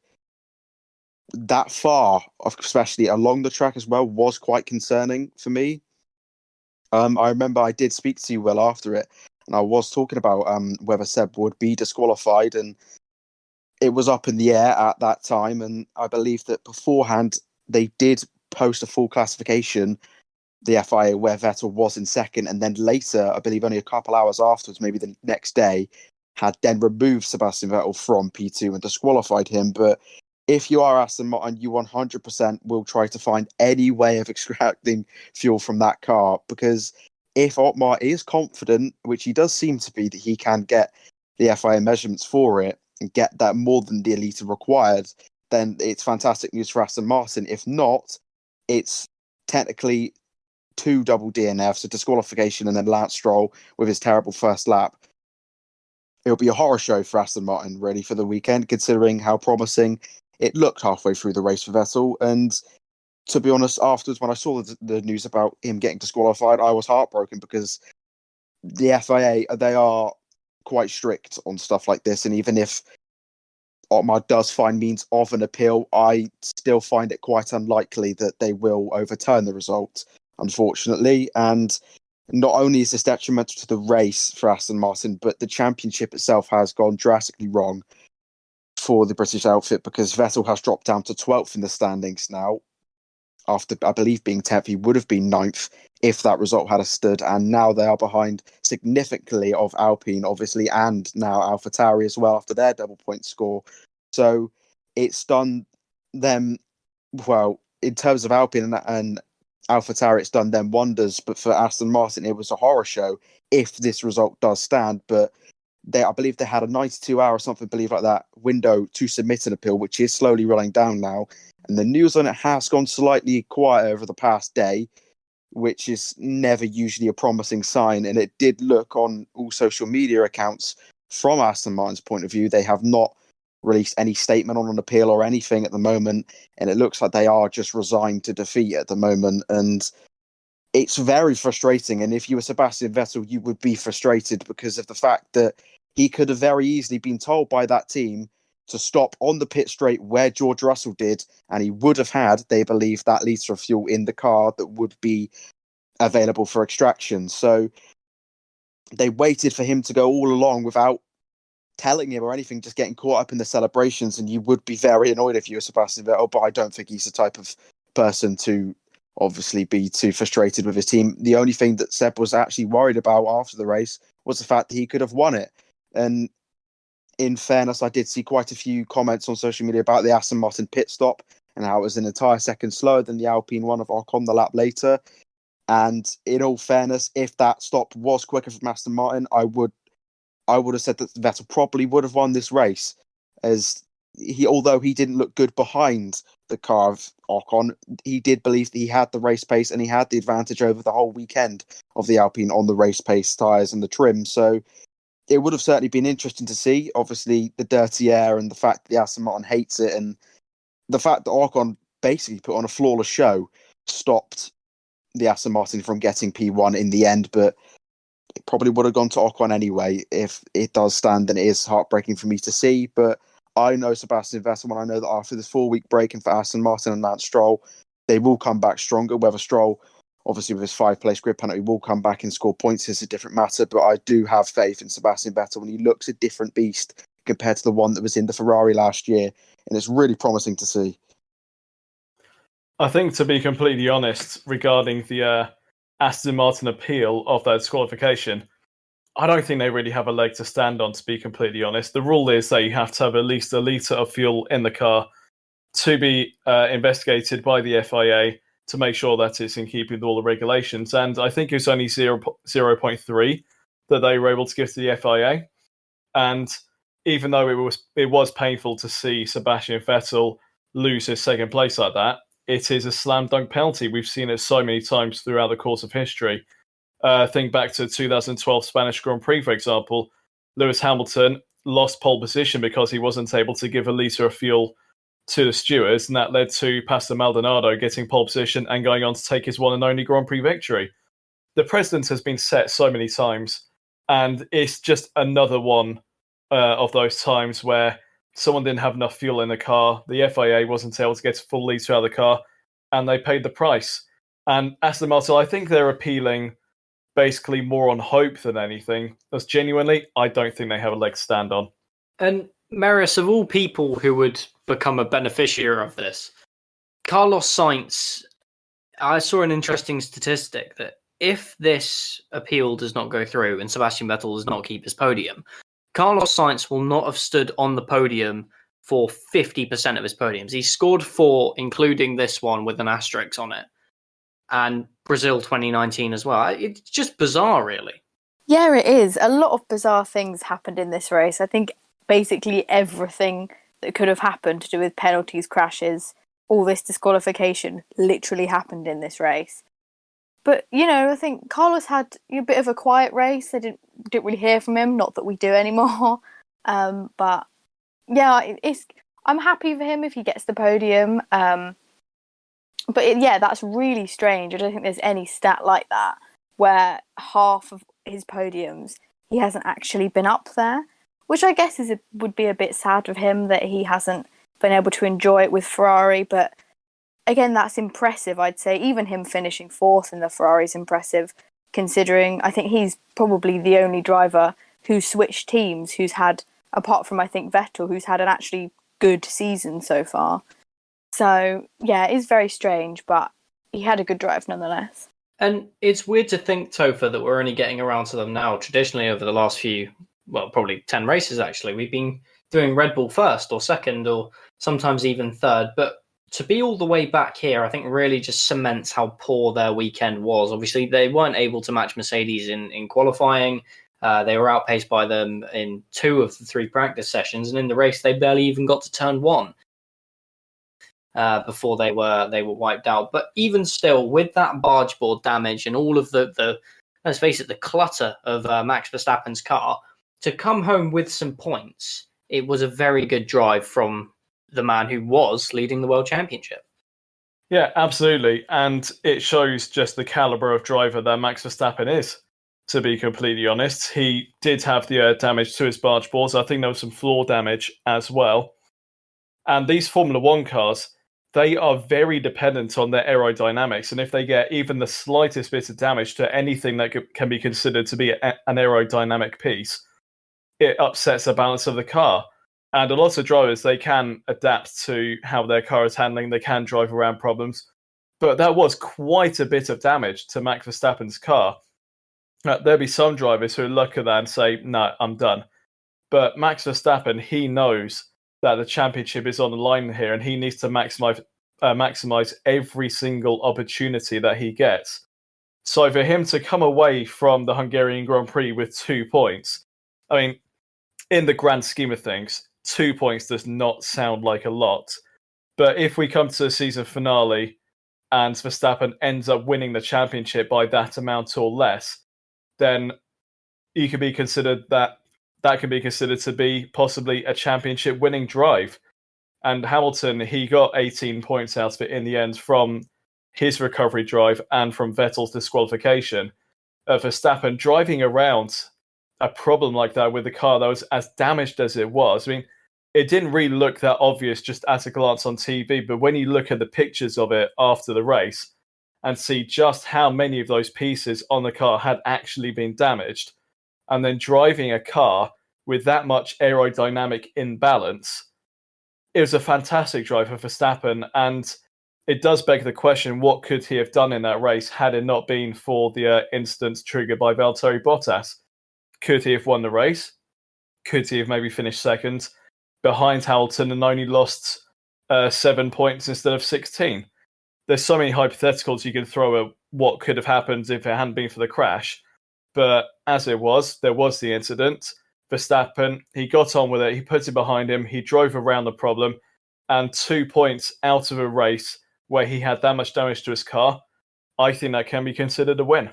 that far, especially along the track as well, was quite concerning for me. I remember I did speak to you, Will, after it, and I was talking about whether Seb would be disqualified, and it was up in the air at that time. And I believe that beforehand they did post a full classification, the FIA, where Vettel was in second, and then later, I believe only a couple hours afterwards, maybe the next day, had then removed Sebastian Vettel from P2 and disqualified him. But if you are Aston Martin, you 100% will try to find any way of extracting fuel from that car, because if Otmar is confident, which he does seem to be, that he can get the FIA measurements for it and get that more than the elite required, then it's fantastic news for Aston Martin. If not, it's technically 2 double DNFs, a disqualification, and then Lance Stroll with his terrible first lap. It'll be a horror show for Aston Martin, really, for the weekend, considering how promising it looked halfway through the race for Vettel. And to be honest, afterwards, when I saw the news about him getting disqualified, I was heartbroken, because the FIA, they are quite strict on stuff like this. And even if Otmar does find means of an appeal, I still find it quite unlikely that they will overturn the result, unfortunately. And not only is this detrimental to the race for Aston Martin, but the championship itself has gone drastically wrong for the British outfit, because Vettel has dropped down to 12th in the standings now. After, I believe, being 10th, he would have been 9th if that result had stood. And now they are behind significantly of Alpine, obviously, and now AlphaTauri as well after their double point score. So it's done them, well, in terms of Alpine and AlphaTauri, it's done them wonders. But for Aston Martin, it was a horror show if this result does stand. But I believe they had a 92-hour or something, believe like that, window to submit an appeal, which is slowly running down now. And the news on it has gone slightly quiet over the past day, which is never usually a promising sign. And it did look on all social media accounts from Aston Martin's point of view, they have not released any statement on an appeal or anything at the moment. And it looks like they are just resigned to defeat at the moment. And it's very frustrating. And if you were Sebastian Vettel, you would be frustrated because of the fact that he could have very easily been told by that team to stop on the pit straight where George Russell did, and he would have had, they believe, that litre of fuel in the car that would be available for extraction. So they waited for him to go all along without telling him or anything, just getting caught up in the celebrations, and you would be very annoyed if you were Sebastian Vettel, but I don't think he's the type of person to obviously be too frustrated with his team. The only thing that Seb was actually worried about after the race was the fact that he could have won it. And in fairness, I did see quite a few comments on social media about the Aston Martin pit stop and how it was an entire second slower than the Alpine one of Ocon the lap later. And in all fairness, if that stop was quicker from Aston Martin, I would have said that Vettel probably would have won this race, as although he didn't look good behind the car of Ocon, he did believe that he had the race pace and he had the advantage over the whole weekend of the Alpine on the race pace tyres and the trim. So it would have certainly been interesting to see. Obviously, the dirty air and the fact that the Aston Martin hates it, and the fact that Ocon basically put on a flawless show stopped the Aston Martin from getting P1 in the end, but it probably would have gone to Ocon anyway if it does stand, and it is heartbreaking for me to see. But I know Sebastian Vettel, and I know that after this 4-week break and for Aston Martin and Lance Stroll, they will come back stronger. Whether Stroll, obviously with his 5-place grid penalty, will come back and score points is a different matter, but I do have faith in Sebastian Vettel when he looks a different beast compared to the one that was in the Ferrari last year, and it's really promising to see. I think, to be completely honest, regarding the Aston Martin appeal of that disqualification, I don't think they really have a leg to stand on, to be completely honest. The rule is that you have to have at least a litre of fuel in the car to be investigated by the FIA to make sure that it's in keeping with all the regulations. And I think it was only 0.3 that they were able to give to the FIA. And even though it was painful to see Sebastian Vettel lose his second place like that, it is a slam dunk penalty. We've seen it so many times throughout the course of history. Think back to 2012 Spanish Grand Prix, for example. Lewis Hamilton lost pole position because he wasn't able to give a litre of fuel to the stewards, and that led to Pastor Maldonado getting pole position and going on to take his one and only Grand Prix victory. The precedent has been set so many times, and it's just another one of those times where someone didn't have enough fuel in the car, the FIA wasn't able to get a full litre out of the car, and they paid the price. And Aston Martin, I think they're appealing basically more on hope than anything. Because genuinely, I don't think they have a leg to stand on. And Merisse, of all people who would become a beneficiary of this, Carlos Sainz, I saw an interesting statistic that if this appeal does not go through and Sebastian Vettel does not keep his podium, Carlos Sainz will not have stood on the podium for 50% of his podiums. He scored 4, including this one with an asterisk on it. And Brazil 2019 as well. It's just bizarre, really. Yeah, it is. A lot of bizarre things happened in this race. I think basically everything that could have happened to do with penalties, crashes, all this disqualification literally happened in this race. But, I think Carlos had a bit of a quiet race. I didn't really hear from him. Not that we do anymore. But, yeah, I'm happy for him if he gets the podium. But, that's really strange. I don't think there's any stat like that where half of his podiums he hasn't actually been up there, which I guess would be a bit sad of him that he hasn't been able to enjoy it with Ferrari. But again, that's impressive, I'd say. Even him finishing 4th in the Ferrari is impressive, considering I think he's probably the only driver who's switched teams, who's had, apart from I think Vettel, who's had an actually good season so far. So, yeah, it is very strange, but he had a good drive nonetheless. And it's weird to think, Topher, that we're only getting around to them now. Traditionally, over the last few, probably 10 races, actually, we've been doing Red Bull first or second or sometimes even third. But to be all the way back here, I think really just cements how poor their weekend was. Obviously, they weren't able to match Mercedes in qualifying. They were outpaced by them in 2 of the 3 practice sessions. And in the race, they barely even got to turn 1. Before they were wiped out. But even still, with that barge board damage and all of the let's face it, the clutter of Max Verstappen's car, to come home with some points, it was a very good drive from the man who was leading the World Championship. Yeah, absolutely. And it shows just the caliber of driver that Max Verstappen is, to be completely honest. He did have the damage to his barge boards. I think there was some floor damage as well. And these Formula One cars, they are very dependent on their aerodynamics. And if they get even the slightest bit of damage to anything that can be considered to be an aerodynamic piece, it upsets the balance of the car. And a lot of drivers, they can adapt to how their car is handling. They can drive around problems. But that was quite a bit of damage to Max Verstappen's car. There'll be some drivers who look at that and say, no, I'm done. But Max Verstappen, he knows that the championship is on the line here, and he needs to maximize every single opportunity that he gets. So for him to come away from the Hungarian Grand Prix with 2 points, I mean, in the grand scheme of things, 2 points does not sound like a lot. But if we come to the season finale and Verstappen ends up winning the championship by that amount or less, then you can be considered that can be considered to be possibly a championship winning drive. And Hamilton, he got 18 points out of it in the end from his recovery drive and from Vettel's disqualification. Verstappen driving around a problem like that with a car that was as damaged as it was. I mean, it didn't really look that obvious just at a glance on TV, but when you look at the pictures of it after the race and see just how many of those pieces on the car had actually been damaged, and then driving a car with that much aerodynamic imbalance, it was a fantastic drive for Verstappen, and it does beg the question, what could he have done in that race had it not been for the incident triggered by Valtteri Bottas? Could he have won the race? Could he have maybe finished second behind Hamilton and only lost 7 points instead of 16? There's so many hypotheticals you can throw at what could have happened if it hadn't been for the crash. But as it was, there was the incident. Verstappen, he got on with it. He put it behind him. He drove around the problem. And 2 points out of a race where he had that much damage to his car, I think that can be considered a win.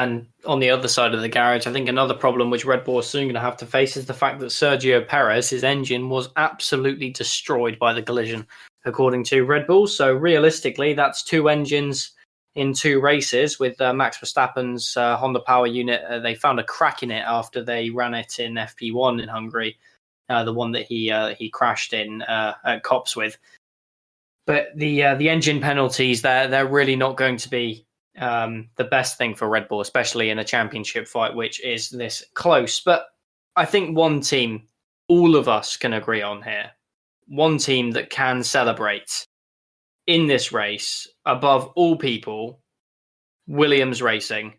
And on the other side of the garage, I think another problem which Red Bull is soon going to have to face is the fact that Sergio Perez, his engine, was absolutely destroyed by the collision, according to Red Bull. So realistically, that's 2 engines in 2 races with Max Verstappen's Honda Power Unit. They found a crack in it after they ran it in FP1 in Hungary, the one that he crashed in at Cops with. But the engine penalties, they're really not going to be the best thing for Red Bull, especially in a championship fight, which is this close. But I think one team all of us can agree on here, one team that can celebrate in this race above all people, Williams Racing.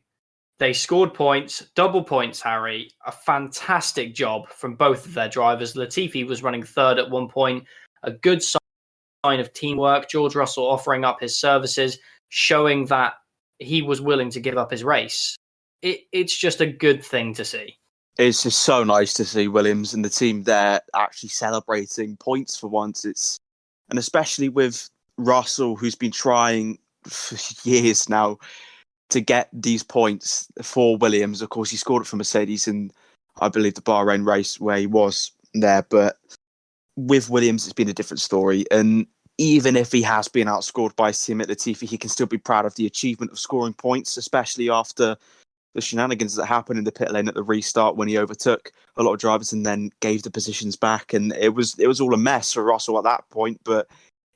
They scored points, double points, Harry. A fantastic job from both of their drivers. Latifi was running third at one point, a good sign of teamwork. George Russell offering up his services, showing that he was willing to give up his race. It's just a good thing to see. It's just so nice to see Williams and the team there actually celebrating points for once. And especially with Russell, who's been trying for years now to get these points for Williams. Of course, he scored it for Mercedes in, I believe, the Bahrain race where he was there. But with Williams, it's been a different story. And even if he has been outscored by his team at Latifi, he can still be proud of the achievement of scoring points, especially after the shenanigans that happened in the pit lane at the restart when he overtook a lot of drivers and then gave the positions back. And it was all a mess for Russell at that point, but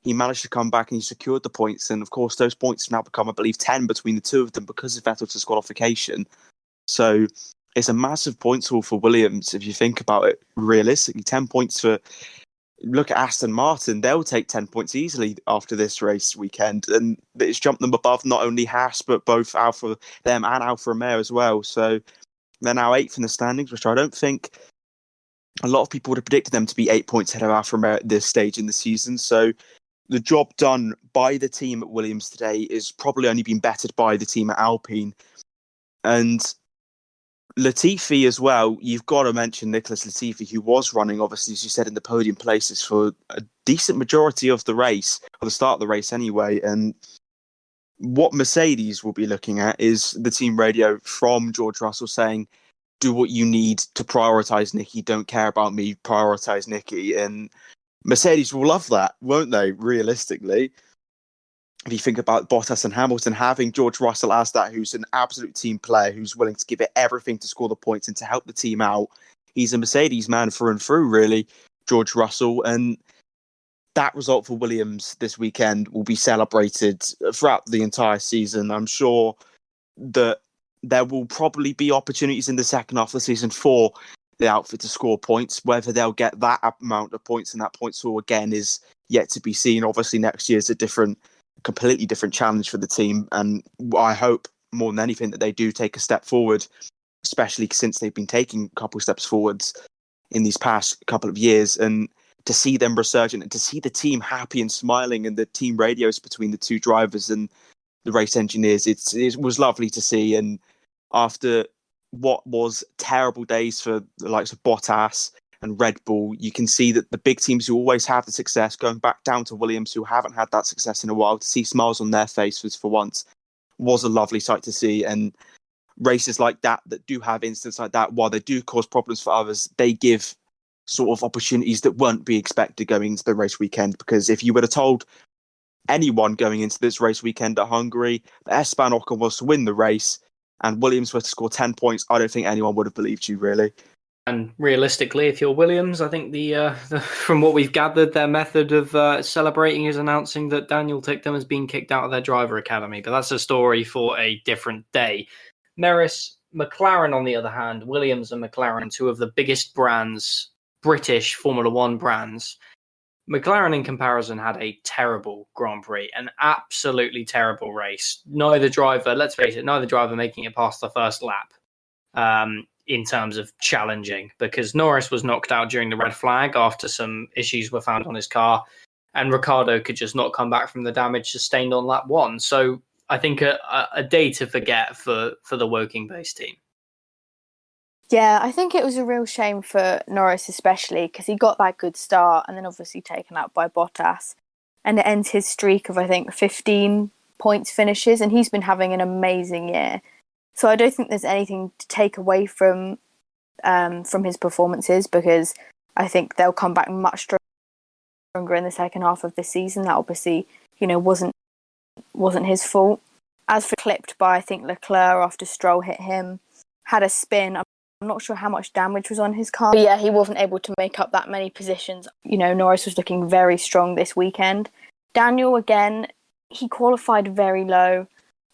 he managed to come back and he secured the points. And of course, those points have now become, I believe, 10 between the two of them because of Vettel's disqualification. So it's a massive points haul for Williams. If you think about it realistically, 10 points for, look at Aston Martin, they'll take 10 points easily after this race weekend. And it's jumped them above not only Haas, but both them and Alfa Romeo as well. So they're now 8th in the standings, which I don't think a lot of people would have predicted them to be 8 points ahead of Alfa Romeo at this stage in the season. So the job done by the team at Williams today is probably only been bettered by the team at Alpine. And Latifi as well, you've got to mention Nicholas Latifi, who was running, obviously, as you said, in the podium places for a decent majority of the race, or the start of the race anyway. And what Mercedes will be looking at is the team radio from George Russell saying, do what you need to prioritise Nicky, don't care about me, prioritise Nicky. And Mercedes will love that, won't they, realistically? If you think about Bottas and Hamilton, having George Russell as that, who's an absolute team player, who's willing to give it everything to score the points and to help the team out. He's a Mercedes man through and through, really, George Russell. And that result for Williams this weekend will be celebrated throughout the entire season. I'm sure that there will probably be opportunities in the second half of the season for the outfit to score points. Whether they'll get that amount of points and that points haul again is yet to be seen. Obviously, next year is a completely different challenge for the team, and I hope more than anything that they do take a step forward especially since they've been taking a couple of steps forwards in these past couple of years. And to see them resurgent and to see the team happy and smiling and the team radios between the two drivers and the race engineers, it was lovely to see. And after what was terrible days for the likes of Bottas and Red Bull, you can see that the big teams who always have the success, going back down to Williams, who haven't had that success in a while, to see smiles on their faces for once was a lovely sight to see. And races like that do have instances like that, while they do cause problems for others, they give sort of opportunities that weren't be expected going into the race weekend. Because if you would have told anyone going into this race weekend at Hungary that Esteban Ocon was to win the race and Williams was to score 10 points, I don't think anyone would have believed you, really. And realistically, if you're Williams, I think from what we've gathered, their method of celebrating is announcing that Daniel Ticktum has been kicked out of their driver academy. But that's a story for a different day. Merisse, McLaren, on the other hand, Williams and McLaren, two of the biggest brands, British Formula One brands. McLaren, in comparison, had a terrible Grand Prix, an absolutely terrible race. Neither driver, let's face it, making it past the first lap. In terms of challenging, because Norris was knocked out during the red flag after some issues were found on his car, and Ricciardo could just not come back from the damage sustained on lap one. So I think a day to forget for the Woking-based team. Yeah, I think it was a real shame for Norris, especially because he got that good start and then obviously taken out by Bottas, and it ends his streak of, I think, 15 points finishes, and he's been having an amazing year. So I don't think there's anything to take away from his performances, because I think they'll come back much stronger in the second half of the season. That obviously, wasn't his fault. As for clipped by, I think, Leclerc after Stroll hit him, had a spin. I'm not sure how much damage was on his car. But yeah, he wasn't able to make up that many positions. Norris was looking very strong this weekend. Daniel, again, he qualified very low.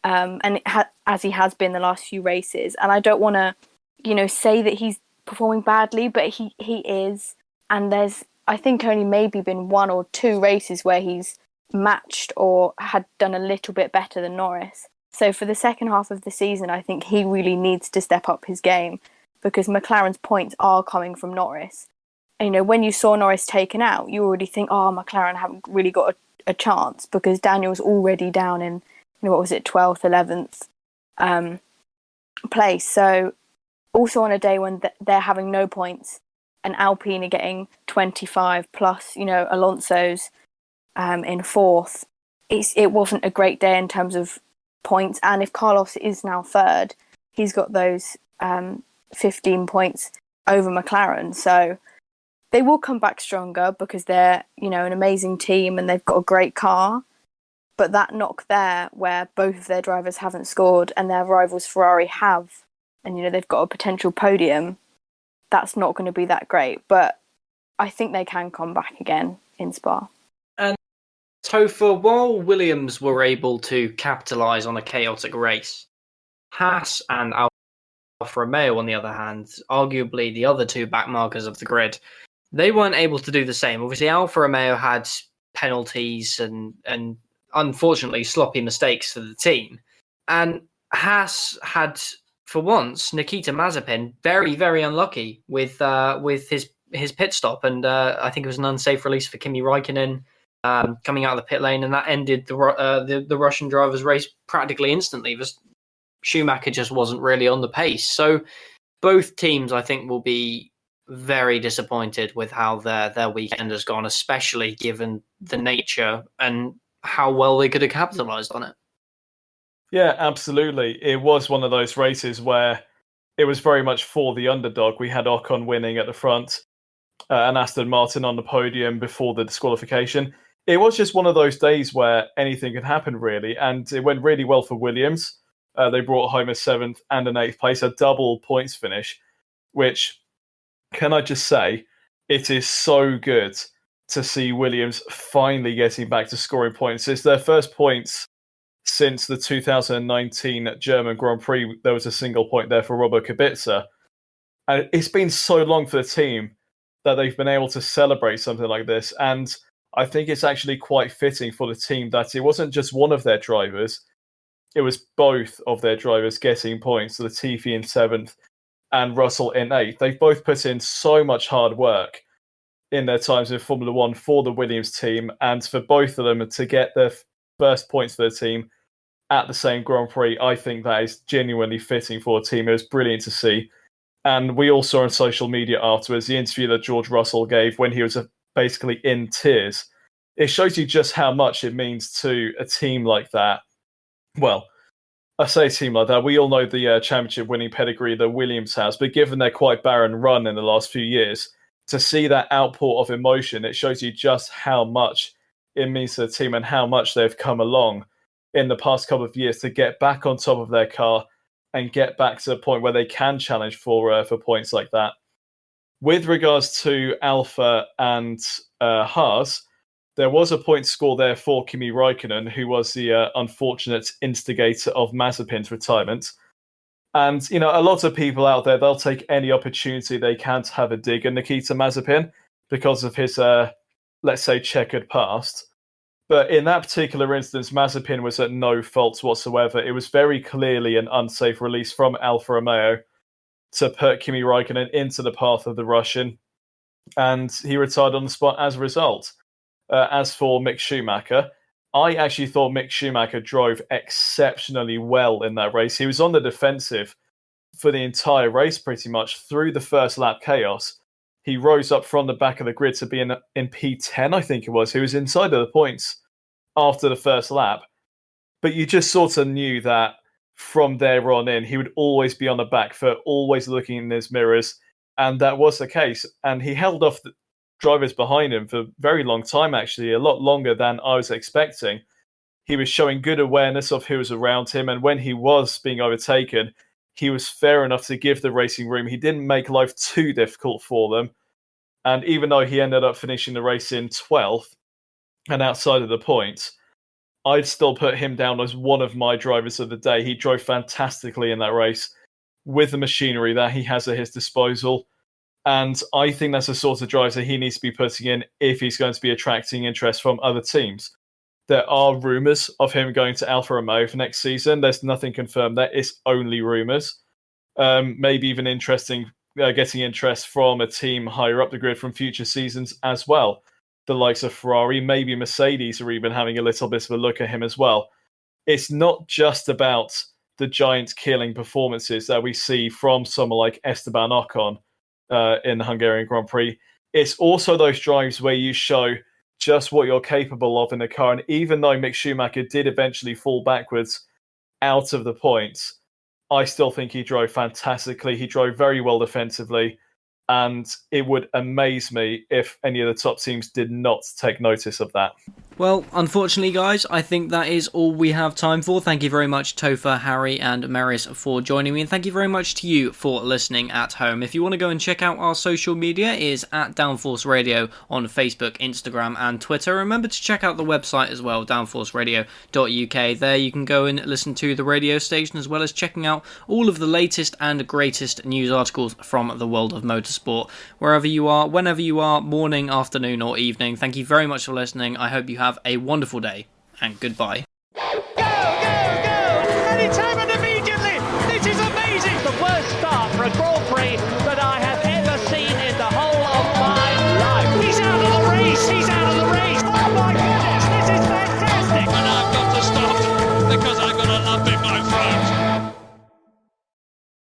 As he has been the last few races, and I don't want to, say that he's performing badly, but he is. And there's, I think, only maybe been one or two races where he's matched or had done a little bit better than Norris. So for the second half of the season, I think he really needs to step up his game, because McLaren's points are coming from Norris. And, when you saw Norris taken out, you already think, oh, McLaren haven't really got a chance, because Daniel's already down in, 12th, 11th place. So also on a day when they're having no points and Alpine are getting 25 plus, Alonso's in fourth, it wasn't a great day in terms of points. And if Carlos is now third, he's got those 15 points over McLaren. So they will come back stronger, because they're, an amazing team and they've got a great car. But that knock there, where both of their drivers haven't scored and their rivals Ferrari have, and they've got a potential podium, that's not going to be that great. But I think they can come back again in Spa. And Topher, while Williams were able to capitalise on a chaotic race, Haas and Alfa Romeo, on the other hand, arguably the other two backmarkers of the grid, they weren't able to do the same. Obviously, Alfa Romeo had penalties and unfortunately sloppy mistakes for the team, and Haas had, for once, Nikita Mazepin very, very unlucky with his pit stop, and I think it was an unsafe release for Kimi Raikkonen coming out of the pit lane, and that ended the Russian driver's race practically instantly. Schumacher just wasn't really on the pace. So both teams, I think, will be very disappointed with how their weekend has gone, especially given the nature and how well they could have capitalized on it. Yeah, absolutely. It was one of those races where it was very much for the underdog. We had Ocon winning at the front and Aston Martin on the podium before the disqualification. It was just one of those days where anything could happen, really, and it went really well for Williams. They brought home a 7th and an 8th place, a double points finish, which, can I just say, it is so good to see Williams finally getting back to scoring points. It's their first points since the 2019 German Grand Prix. There was a single point there for Robert Kubica. And it's been so long for the team that they've been able to celebrate something like this. And I think it's actually quite fitting for the team that it wasn't just one of their drivers, it was both of their drivers getting points. So Latifi in 7th and Russell in 8th. They've both put in so much hard work in their times in Formula One for the Williams team, and for both of them to get their first points for their team at the same Grand Prix, I think that is genuinely fitting for a team. It was brilliant to see. And we all saw on social media afterwards the interview that George Russell gave when he was basically in tears. It shows you just how much it means to a team like that. Well, I say team like that, we all know the championship winning pedigree that Williams has, but given their quite barren run in the last few years, to see that output of emotion, it shows you just how much it means to the team and how much they've come along in the past couple of years to get back on top of their car and get back to a point where they can challenge for points like that. With regards to Alpha and Haas, there was a point score there for Kimi Raikkonen, who was the unfortunate instigator of Mazepin's retirement. And, you know, a lot of people out there, they'll take any opportunity they can to have a dig at Nikita Mazepin because of his, let's say, checkered past. But in that particular instance, Mazepin was at no fault whatsoever. It was very clearly an unsafe release from Alfa Romeo to put Kimi Raikkonen into the path of the Russian, and he retired on the spot as a result. As for Mick Schumacher, I actually thought Mick Schumacher drove exceptionally well in that race. He was on the defensive for the entire race, pretty much, through the first lap chaos. He rose up from the back of the grid to be in P10, I think it was. He was inside of the points after the first lap. But you just sort of knew that from there on in, he would always be on the back foot, always looking in his mirrors. And that was the case. And he held off the drivers behind him for a very long time, actually, a lot longer than I was expecting. He was showing good awareness of who was around him. And when he was being overtaken, he was fair enough to give the racing room. He didn't make life too difficult for them. And even though he ended up finishing the race in 12th and outside of the points, I'd still put him down as one of my drivers of the day. He drove fantastically in that race with the machinery that he has at his disposal. And I think that's the sort of driver that he needs to be putting in if he's going to be attracting interest from other teams. There are rumours of him going to Alfa Romeo for next season. There's nothing confirmed there. It's only rumours. Maybe even getting interest from a team higher up the grid from future seasons as well. The likes of Ferrari, maybe Mercedes are even having a little bit of a look at him as well. It's not just about the giant killing performances that we see from someone like Esteban Ocon in the Hungarian Grand Prix. It's also those drives where you show just what you're capable of in the car. And even though Mick Schumacher did eventually fall backwards out of the points, I still think he drove fantastically. He drove very well defensively. And it would amaze me if any of the top teams did not take notice of that. Well, unfortunately, guys, I think that is all we have time for. Thank you very much, Topher, Harry, and Merisse for joining me. And thank you very much to you for listening at home. If you want to go and check out our social media, it is at Downforce Radio on Facebook, Instagram, and Twitter. Remember to check out the website as well, downforceradio.uk. There you can go and listen to the radio station, as well as checking out all of the latest and greatest news articles from the world of motorsport. Wherever you are, whenever you are, morning, afternoon, or evening, thank you very much for listening. I hope you have a wonderful day, and goodbye.